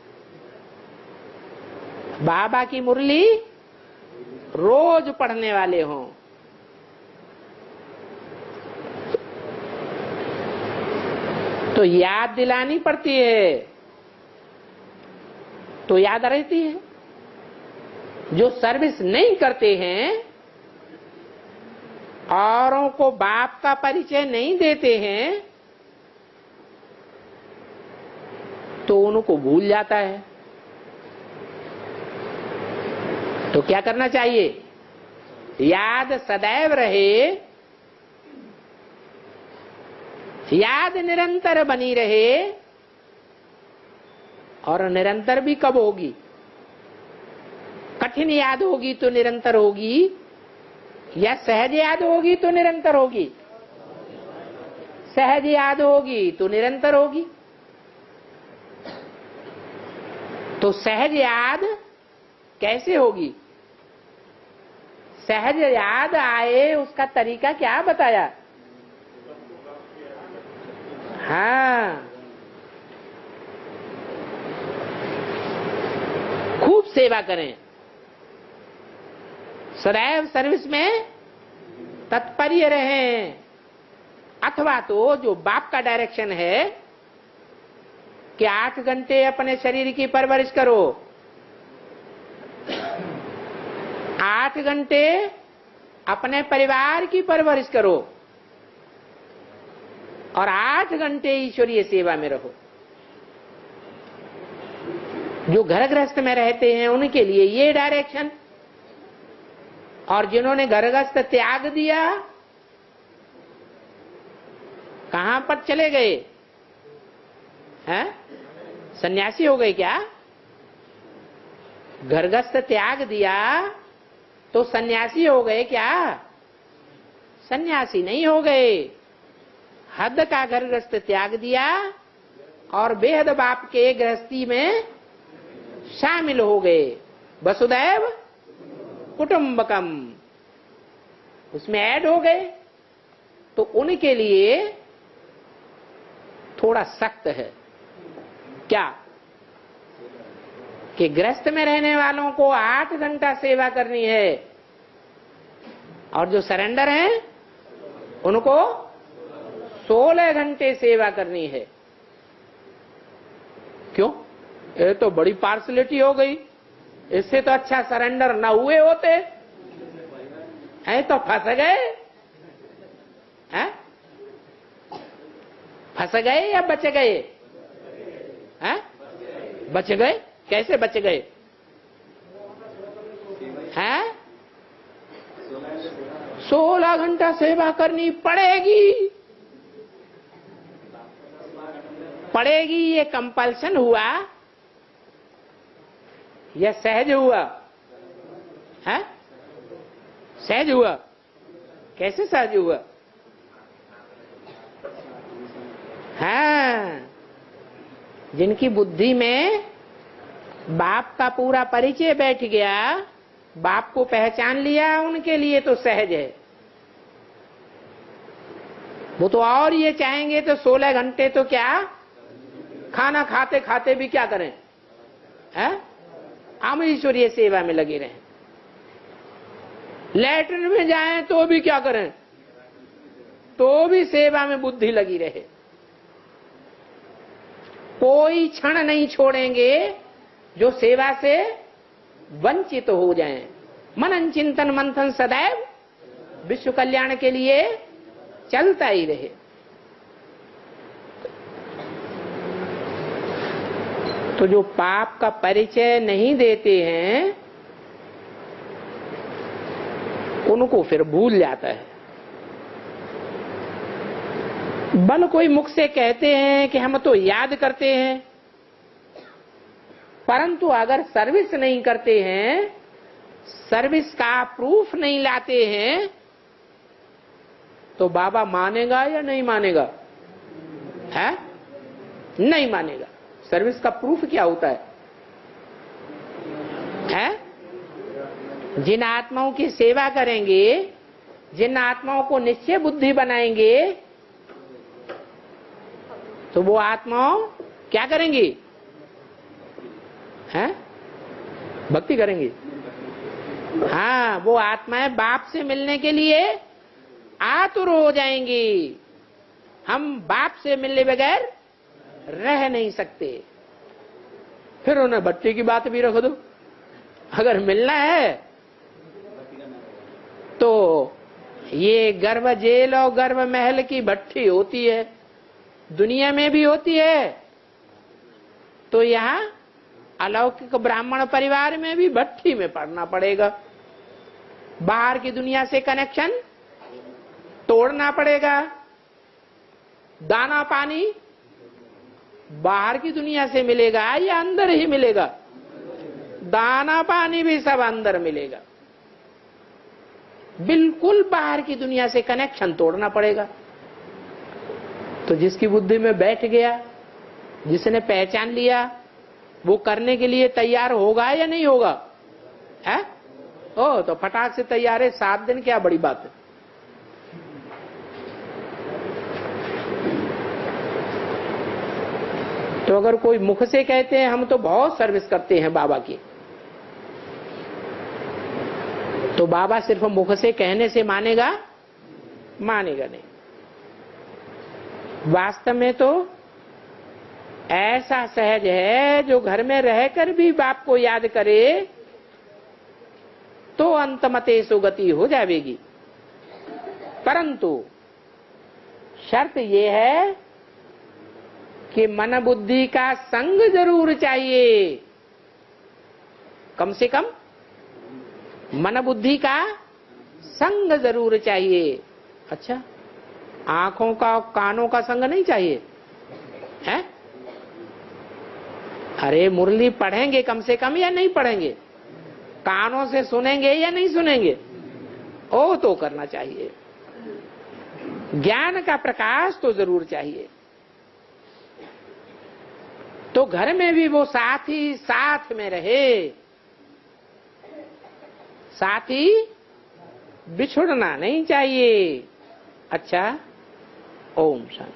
A: बाबा की मुरली रोज पढ़ने वाले हों। तो याद दिलानी पड़ती है तो याद रहती है। जो सर्विस नहीं करते हैं औरों को बाप का परिचय नहीं देते हैं तो उनको भूल जाता है। तो क्या करना चाहिए? याद सदैव रहे, याद निरंतर बनी रहे। और निरंतर भी कब होगी? कठिन याद होगी तो निरंतर होगी, या सहज याद होगी तो निरंतर होगी? सहज याद होगी तो निरंतर होगी। तो सहज याद कैसे होगी? सहज याद आए उसका तरीका क्या बताया? हाँ, खूब सेवा करें, सदैव सर्विस में तत्पर्य रहें। अथवा तो जो बाप का डायरेक्शन है कि 8 घंटे अपने शरीर की परवरिश करो, 8 घंटे अपने परिवार की परवरिश करो और 8 घंटे ईश्वरीय सेवा में रहो। जो घर गृहस्थ में रहते हैं उनके लिए ये डायरेक्शन, और जिन्होंने घर गृहस्थ त्याग दिया कहां पर चले गए? हैं? सन्यासी हो गए क्या? घर गृहस्थ त्याग दिया तो सन्यासी हो गए क्या? सन्यासी नहीं हो गए। हद का घर गृहस्थ त्याग दिया और बेहद बाप के गृहस्थी में शामिल हो गए। वसुदैव कुटुंबकम, उसमें ऐड हो गए। तो उनके लिए थोड़ा सख्त है क्या कि गृहस्थ में रहने वालों को 8 घंटा सेवा करनी है और जो सरेंडर हैं उनको 16 घंटे सेवा करनी है। क्यों? ये तो बड़ी पार्सलिटी हो गई। इससे तो अच्छा सरेंडर न हुए होते। हैं तो फंस गए। हैं? फंस गए या बच गए? हैं? बच गए। कैसे बच गए? हैं? 16 घंटा सेवा करनी पड़ेगी। पड़ेगी ये कंपल्सन हुआ या सहज हुआ? है? सहज हुआ। कैसे सहज हुआ? हाँ, जिनकी बुद्धि में बाप का पूरा परिचय बैठ गया, बाप को पहचान लिया, उनके लिए तो सहज है। वो तो और ये चाहेंगे तो 16 घंटे तो क्या, खाना खाते खाते भी क्या करें? हैं? हम ईश्वरीय सेवा में लगे रहें। लैट्रिन में जाएं तो भी क्या करें? तो भी सेवा में बुद्धि लगी रहे। कोई क्षण नहीं छोड़ेंगे जो सेवा से वंचित हो जाएं। मनन चिंतन मंथन सदैव विश्व कल्याण के लिए चलता ही रहे। तो जो पाप का परिचय नहीं देते हैं उनको फिर भूल जाता है। बल कोई मुख से कहते हैं कि हम तो याद करते हैं, परंतु अगर सर्विस नहीं करते हैं, सर्विस का प्रूफ नहीं लाते हैं, तो बाबा मानेगा या नहीं मानेगा? है? नहीं मानेगा। सर्विस का प्रूफ क्या होता है? जिन आत्माओं की सेवा करेंगे, जिन आत्माओं को निश्चय बुद्धि बनाएंगे, तो वो आत्माओं क्या करेंगी? हैं? भक्ति करेंगी। हाँ, वो आत्माएं बाप से मिलने के लिए आतुर हो जाएंगी। हम बाप से मिलने बगैर रह नहीं सकते। फिर उन्हें बच्चे की बात भी रख दो। अगर मिलना है तो ये गर्भ जेल और गर्भ महल की भट्ठी होती है, दुनिया में भी होती है, तो यहाँ अलौकिक ब्राह्मण परिवार में भी भट्ठी में पड़ना पड़ेगा। बाहर की दुनिया से कनेक्शन तोड़ना पड़ेगा। दाना पानी बाहर की दुनिया से मिलेगा या अंदर ही मिलेगा? दाना पानी भी सब अंदर मिलेगा। बिल्कुल बाहर की दुनिया से कनेक्शन तोड़ना पड़ेगा। तो जिसकी बुद्धि में बैठ गया, जिसने पहचान लिया, वो करने के लिए तैयार होगा या नहीं होगा? है? ओ तो फटाक से तैयार है, 7 दिन क्या बड़ी बात है। तो अगर कोई मुख से कहते हैं हम तो बहुत सर्विस करते हैं बाबा की, तो बाबा सिर्फ मुख से कहने से मानेगा? मानेगा नहीं। वास्तव में तो ऐसा सहज है जो घर में रहकर भी बाप को याद करे तो अंतमते सुगति हो जाएगी। परंतु शर्त यह है कि मन बुद्धि का संग जरूर चाहिए। कम से कम मन बुद्धि का संग जरूर चाहिए। अच्छा, आंखों का कानों का संग नहीं चाहिए है? अरे मुरली पढ़ेंगे कम से कम या नहीं पढ़ेंगे? कानों से सुनेंगे या नहीं सुनेंगे? ओ तो करना चाहिए। ज्ञान का प्रकाश तो जरूर चाहिए। तो घर में भी वो साथी साथ में रहे, साथी बिछुड़ना नहीं चाहिए। अच्छा, ओम शांति।